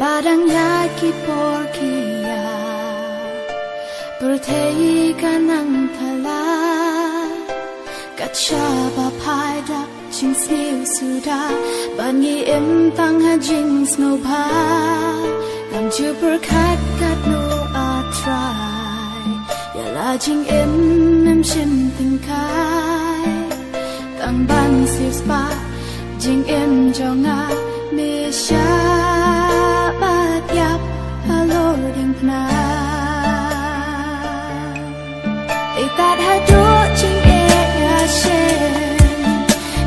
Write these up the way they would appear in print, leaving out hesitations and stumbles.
Badang yaki porkia Bertei kanang thala Kachaba paida Jing sniu suda Bangi im tang ha jing snow pa Kam chu berkat kat no a try Yala jing im shin ting kai Tang ban siu spa Jing im jonga mi sha Bat yap halor ding pna Ei tat ha do jing e ya shen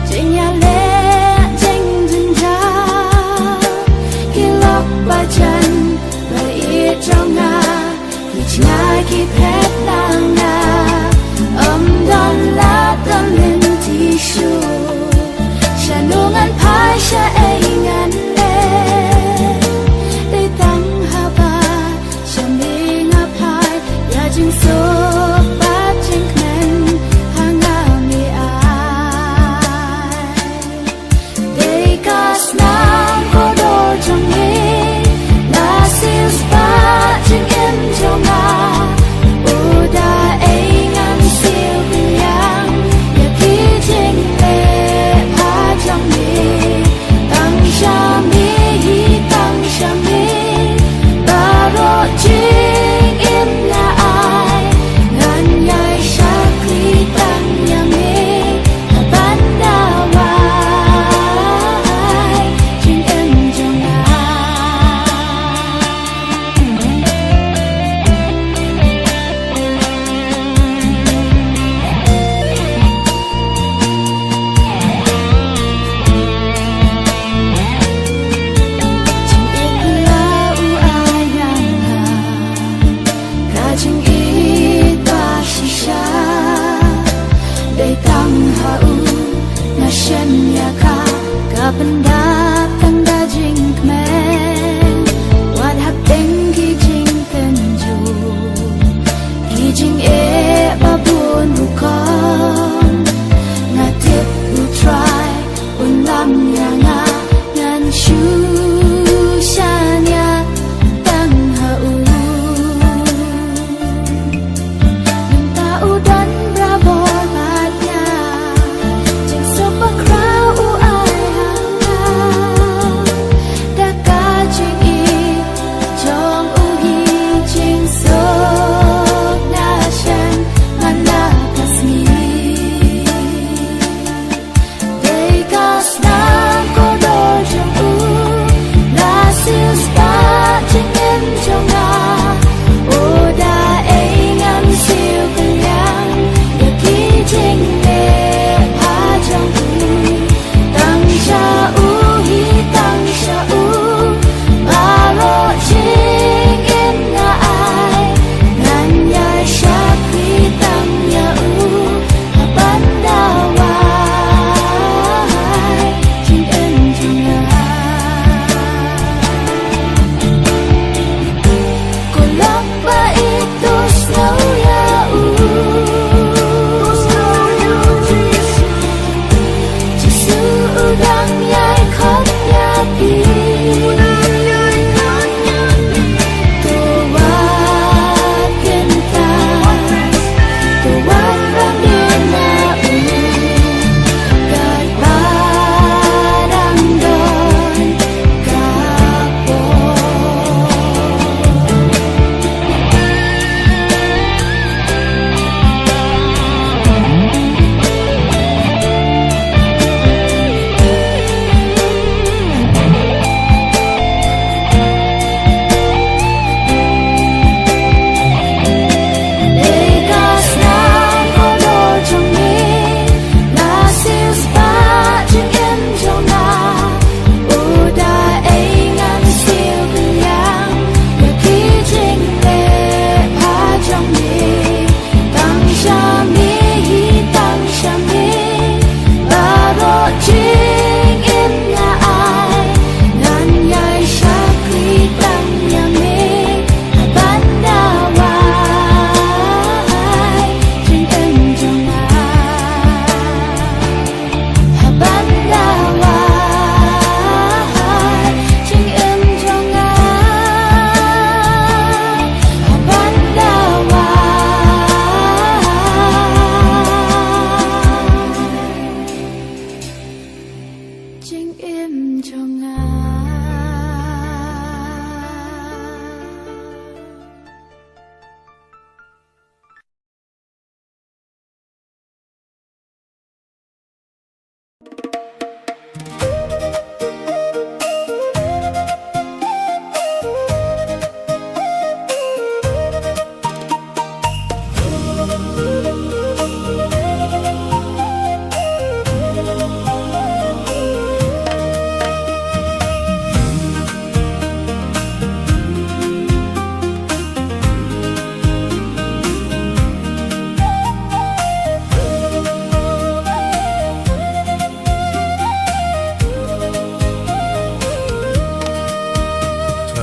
Jing ya le jing jing ja Ki lok ba chan ba i jonga Ki chna ki pet lang na Don la don lin ti shu Sha nung an pai sha e ngan le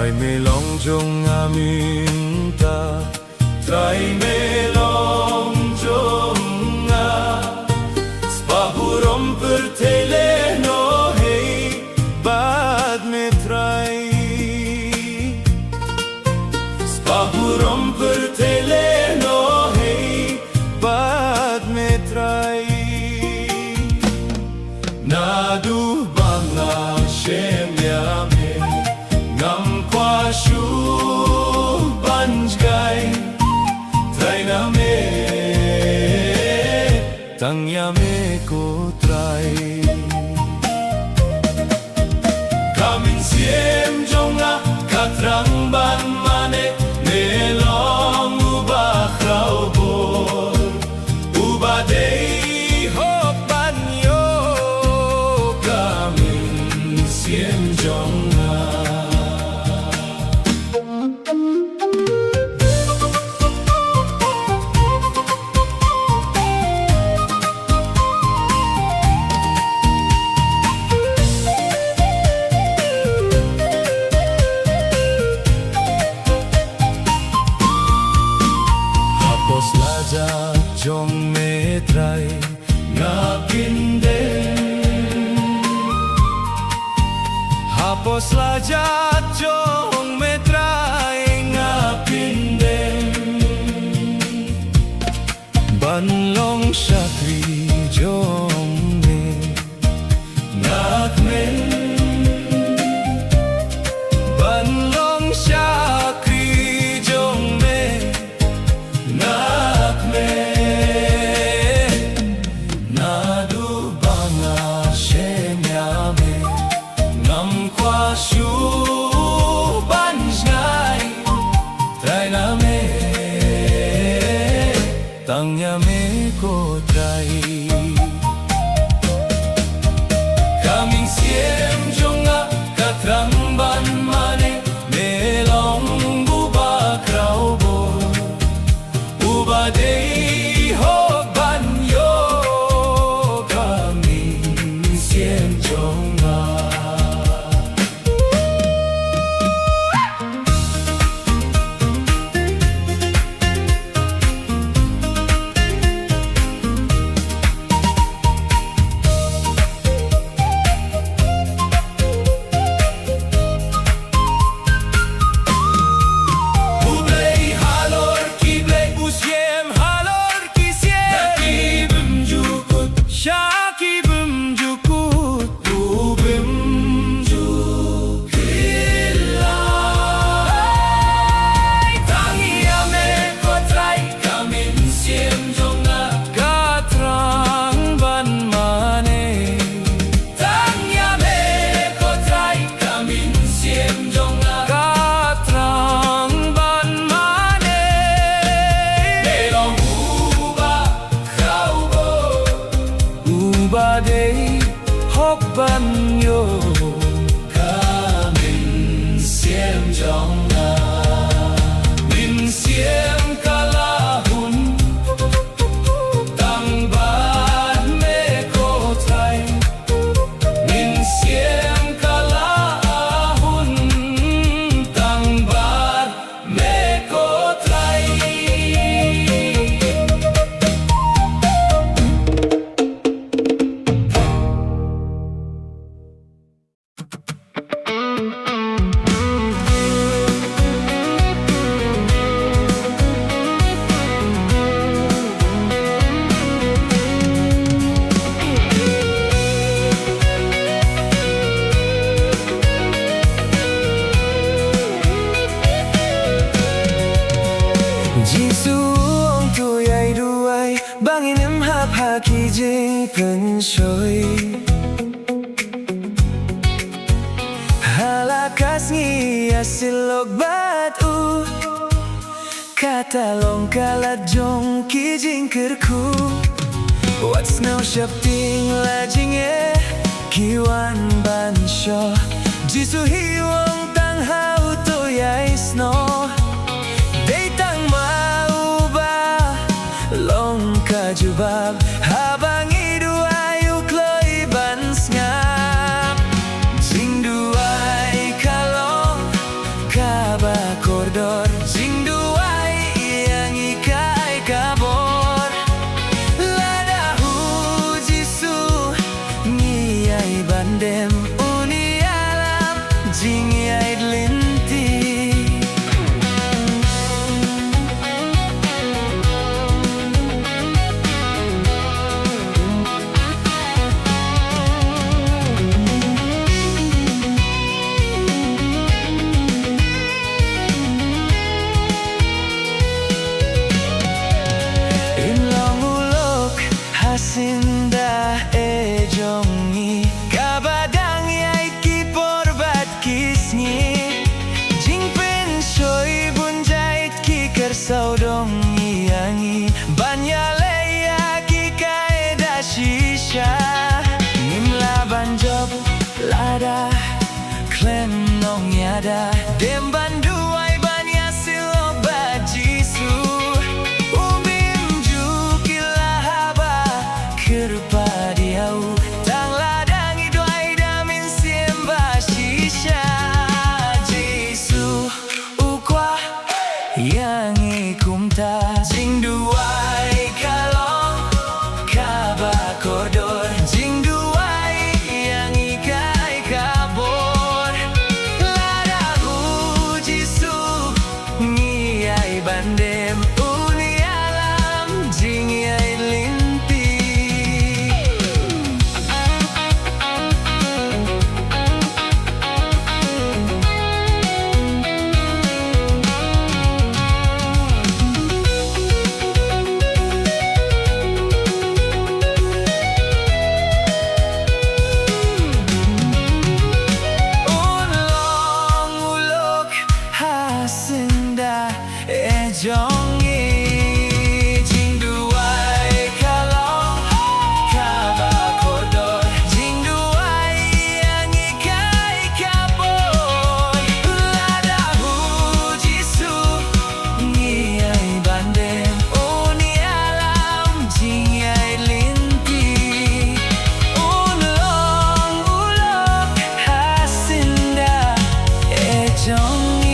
Trai me long jong aminta, trai me long jong a, spaburom pertele no hey, bad me trai, spaburom pertele no hey, bad me trai, nadu banga shemyame. Ngam kwa shu banjgai trai na me tang ya me ko trai kamin siem jonga katrang ban mane ne long uba krau bor uba dei hop ban yo kamin siem jonga. Jong me trai ngapindeng hapos lajat jong me trai ngapindeng banlong syakri jong me ngakmen banlong syakri jong me ngakmen. Tang ya me ko trai kaming siem jonga katrang ban mane melong buba krau bo uba dei ho ban yo kaming siem jonga. Badai hok ban yo kamin siem jonga min siem kalahun tang ban me ko trai min siem kalahun tang ban me ko trai. Jisuong tuyay duay bangin em hap haki jing pen shoy halakas ngi asilog bat u kata long kalat jong ki jing kerku what's now shapting la jing e kiwan ban sho jisu hiwong tang hau tuyay sno jubab habang iduay ukloy bans ngap jing duay kalong jing yait linti. Hasinda e jongi kabadang yai ki porbat kisngi jing pen shoi bunjait ki kersau dong yangi banyale ya ki kaeda shisha nimla banjob lada klem nong yada dem bandu ai banya silo bajisu Kerpadiau tang ladang idoi damin siemba shisha Jisu ukwa yang ikumta jing duai kalong kaba kodor jing duai yang ikai kabor ladagu Jisu ngiai bandem uni alam jing iai linti. Hasinda e jongi jing duai kalong kaba kodor jing duai yang ikai kabor ladahu Jisu ngiai bandem uni alam jing yai linti ulok hasinda e jongi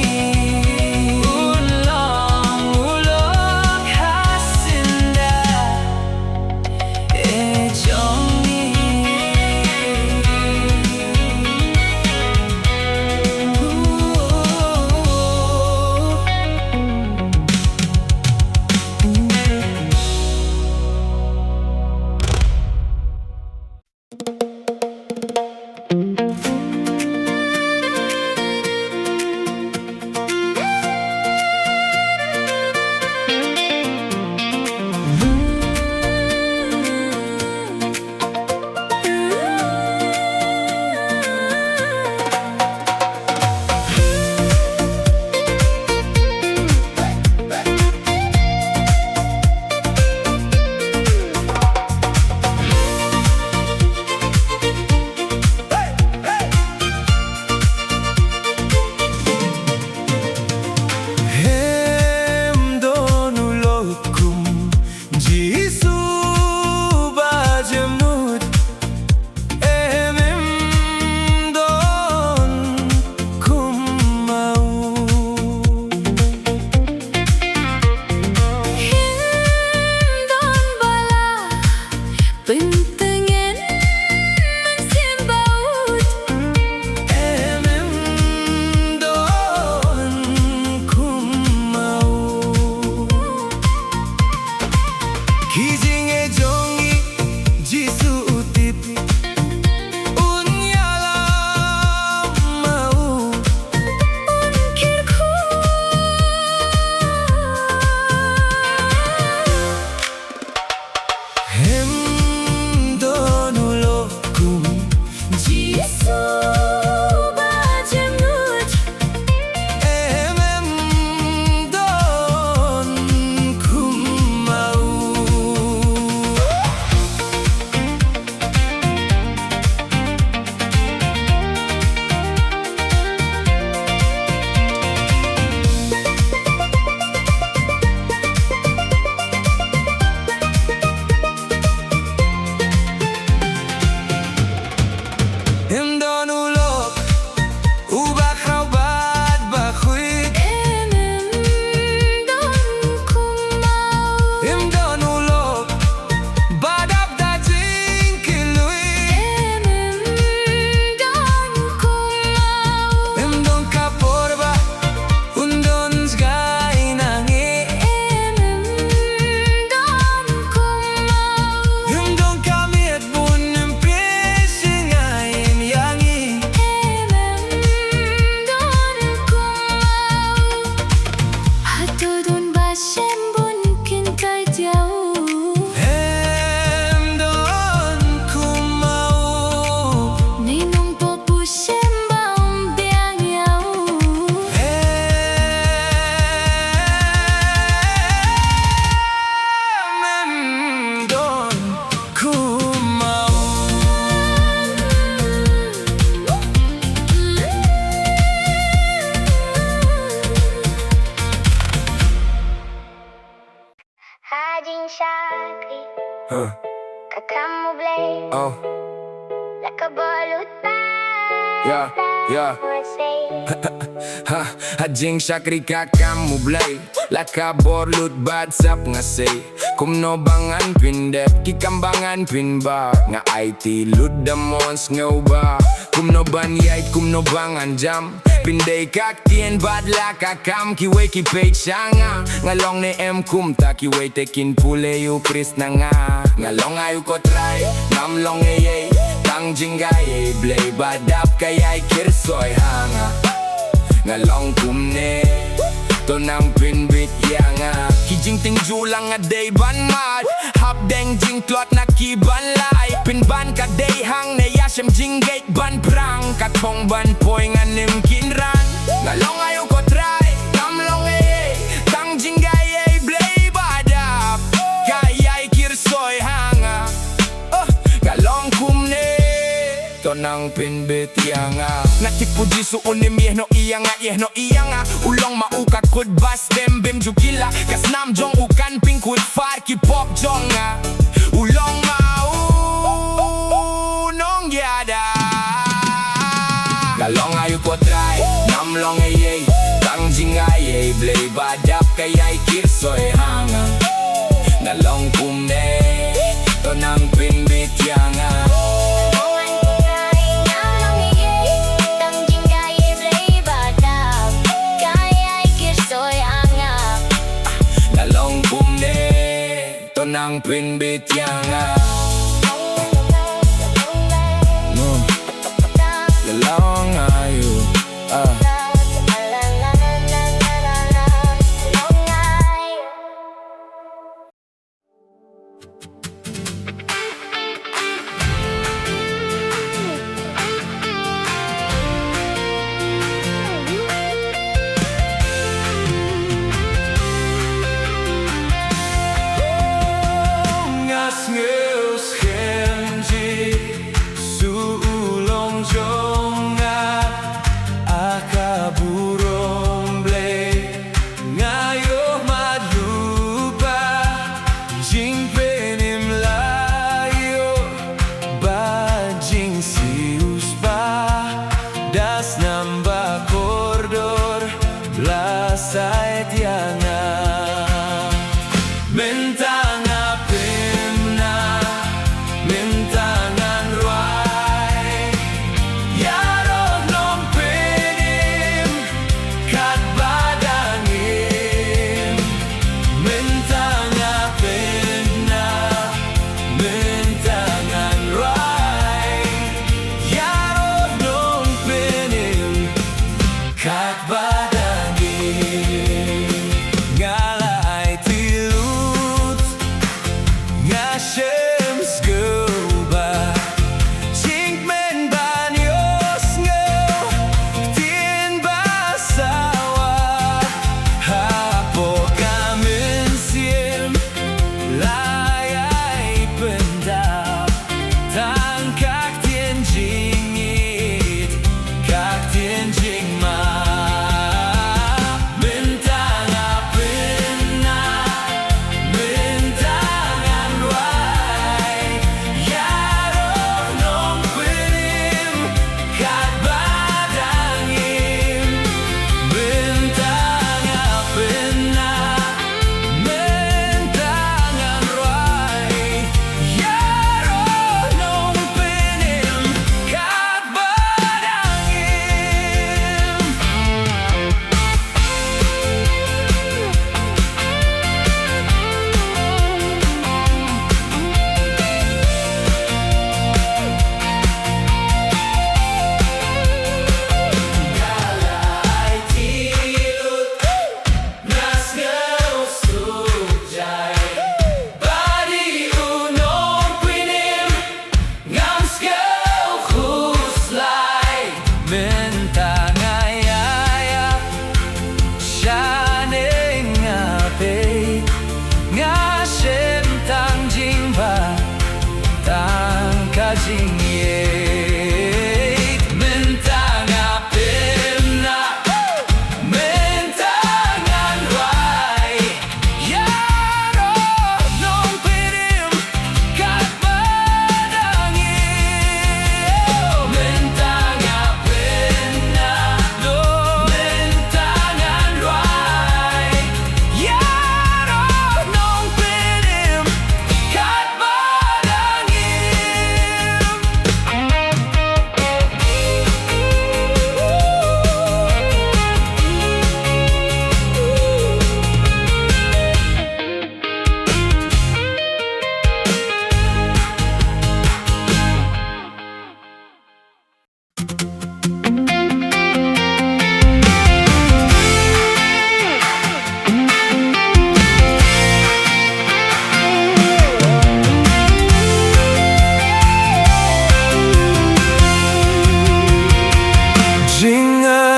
Kakamu blade Oh, Nakabalot pa yeah. Ha, hajing syakri kakamu blay Laka borlut bad sap nga say Kumno bangan pindep Kikambangan pinba Nga IT ludamons nga uba Kumno banyay kumno bangan jam Pinday kaktien badla kakam Kiway kipay siya nga Ngalong ni M kumta Kiway tekin pule yu pris na nga Ngalong ayu ko try Namlong eyey Tang jingay blay badap kayay kirsoy hanga Ngalong kumne To nang pinbit yanga Kijing ting julang nga day ban mad Hap deng jing klot na kiban lai Pinban ka day hang na yashem jing gate ban prang Katong ban poy nga nim kinran Ngalong ayo ko try Kamlong Tang jingay blay badap Kayay kirsoy hanga Ngalong kumne To nang pinbit yanga Natipu jisu unim yeh no iya nga Ulong mauka kud bas dem bim jugila Kas nam jong ukan ping kud far ki pop jong nga Ulong mau nong yada Galong ayu ko try Namlong Tang jingay blay badap kayay kirsoy hanga Ngalong kumne To nang pinbit yanga Nang pinbit yanga Lalong ayu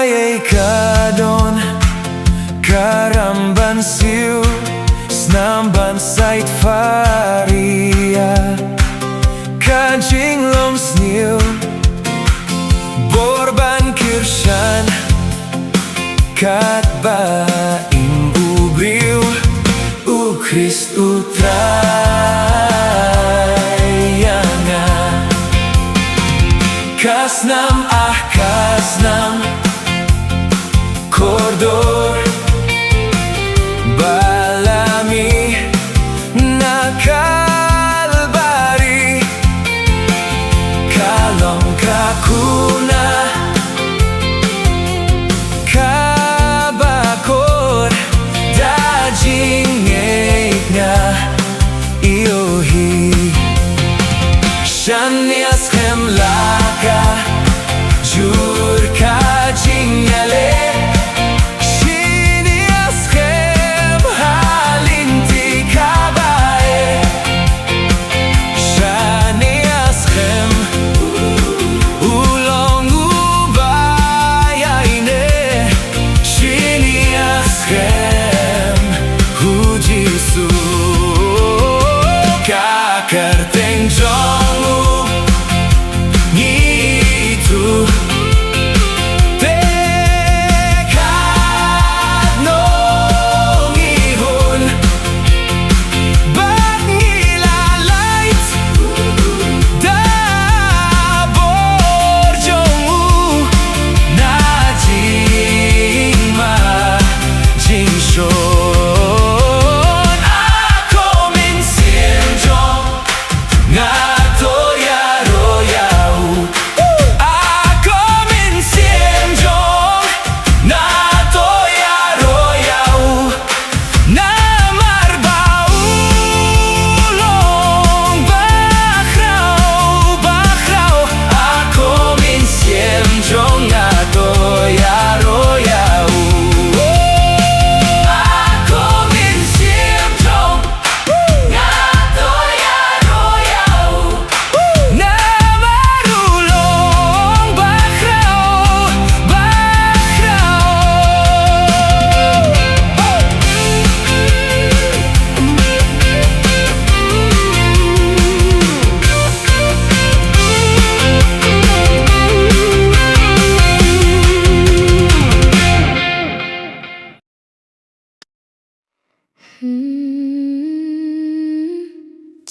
Bayay kadon Karamban siu Snamban sait faria Kajing lom sniu Borban kirshan Kat ba imbubriu U Christ utrayanga Kasnam kasnam Kordor Balami Nakalbari Kalong kakuna Kabakor Dajing nga Iyohi Shanyas hemlaka Jur kajing ale Shiniaschem halinti kabae Shaniaschem ulong ubayaine Shiniaschem hujisu Kakarteng jongu Gitu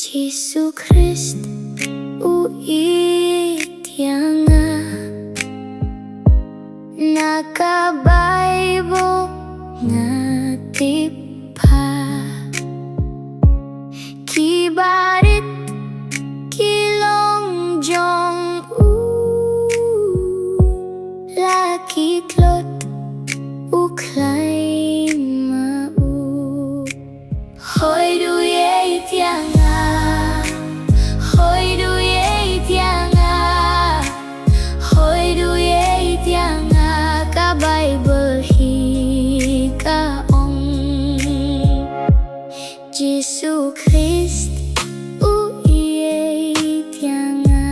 Jesu Christ uityanga Nakabaibo ngatipa Kibarit kilong jong Lakitlot uklay mau Hoy duye ityanga Hoy duye ityanga Hoy duye ityanga Ka Bible hi kaong Jesu Christ uye ityanga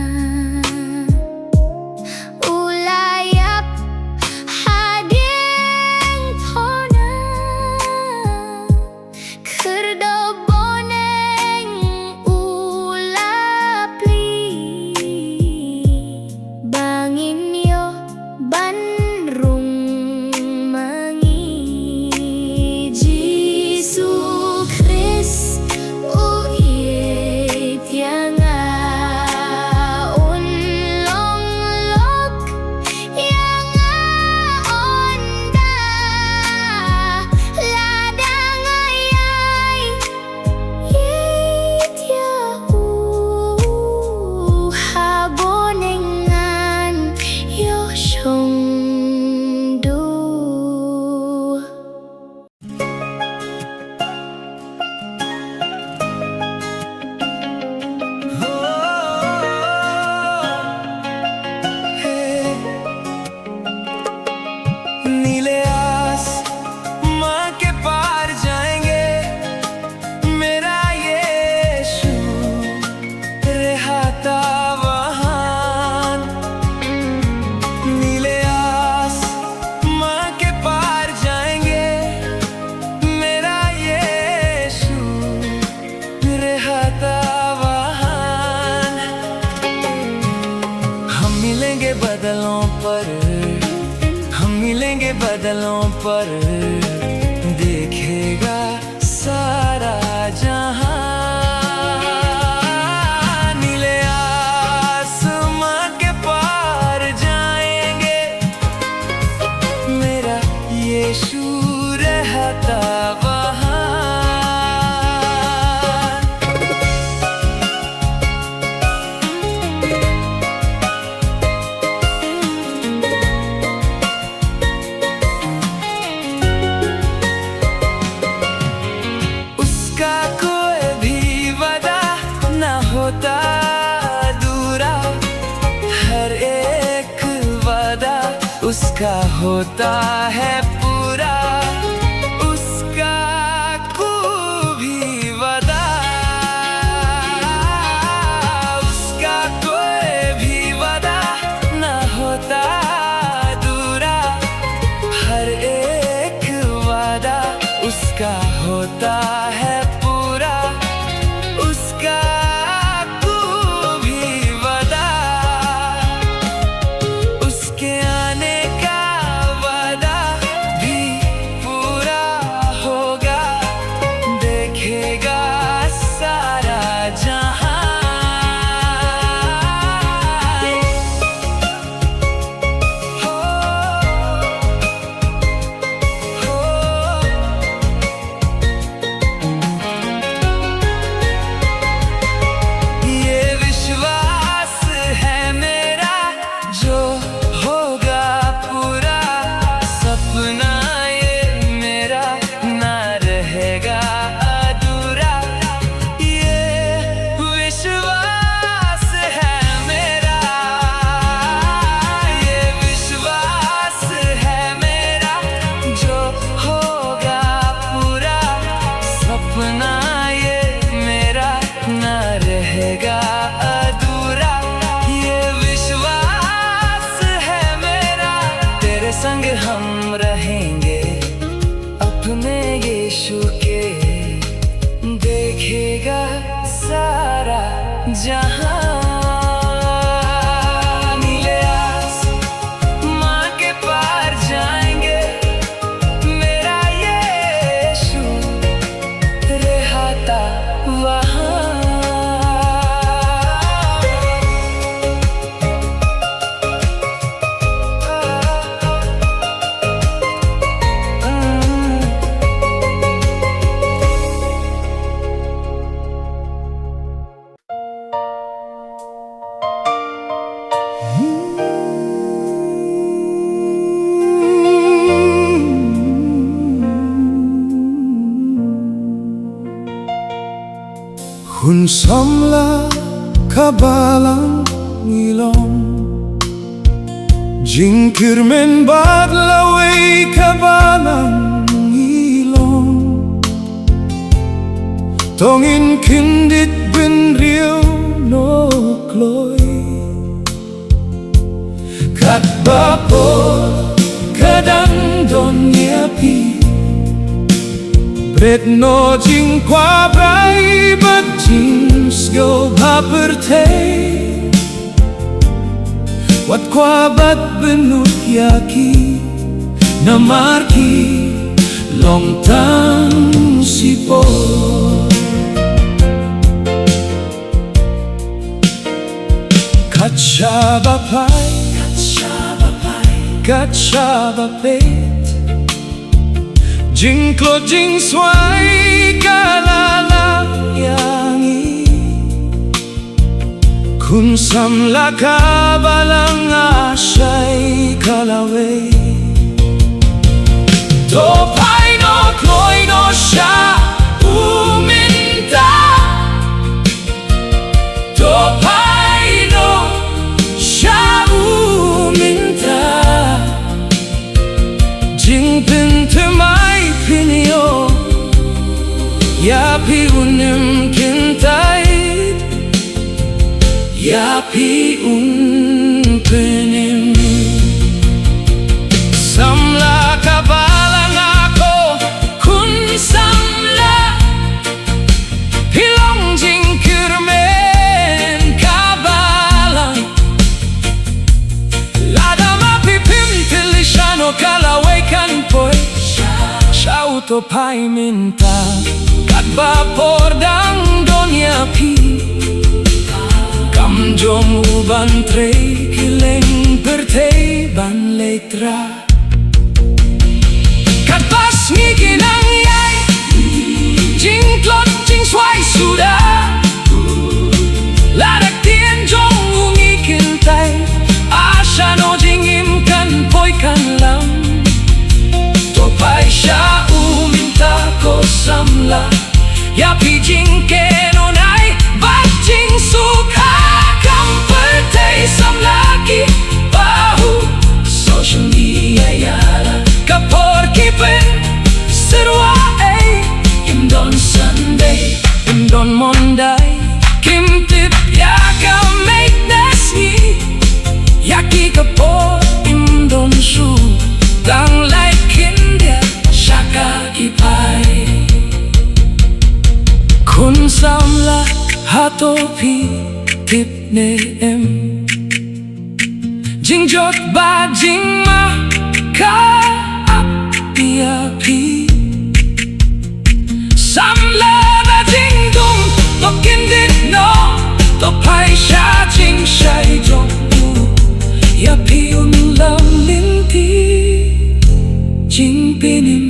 Ulayap hading चलेंगे बादलों पर, देखेगा सारा जहां। नीले आसमां के पार जाएंगे, मेरा यीशु रहता वहां। होता अधूरा, हर एक वादा उसका होता है पूरा। उसका कोई वादा, उसका कोई भी वादा ना होता अधूरा, हर एक वादा उसका होता है पूरा। उसका अधूरा, ये विश्वास है मेरा। तेरे संग हम रहेंगे अपने यीशु के, देखेगा सारा जहां। नीले आसमां के पार जाएंगे, मेरा यीशु रहता वहां। Kun samla kabalang ilong, jingkir men badlaway kabalang ilong, tongin kindit ben riyo no kloy. Kat bapo kadang don yapi, Bret no jing qua brai but jing sgo paperte, wat qua bat benut yaki na marki long tang sipo. Kachaba pai, kachaba pet, jing klo jing swai kalala yangi, kun samla kabalang asyay kalawe. Do pai no kloy no siya uminta, do pai no siya uminta, jing pintumay pinyo yapi unim kintayt, yapi unpenim. Samla kabalang ako kun samla, hilong jingkirmen kabalang, lada mapipim tilishano kalaway. kan poi Shau to pai minta Kat vapor dang donya pi Kam jom uban trei kileng bertei ban letra Kat pas ngikinang yai Jing klot jing swai sudah Ladak tien jong ungi kintai Asha no jing im kan poi kan lam Topai sha u minta ko samla Ya pi jing ke no nai Bat jing suka kam pertai samla ki Bahu social media yala Kapor kipen serwa Im don Sunday Im don Monday Kim tip ya ka make nasi Yaki kapor Im don su Dang like kindia Shaka kipai Kun samla hatopi tip ne em Jing jot ba jing ma ka apia pi Samla da jing dum to kindit no to pai sha jing shai jong ya pi un lam lin ti jing pinim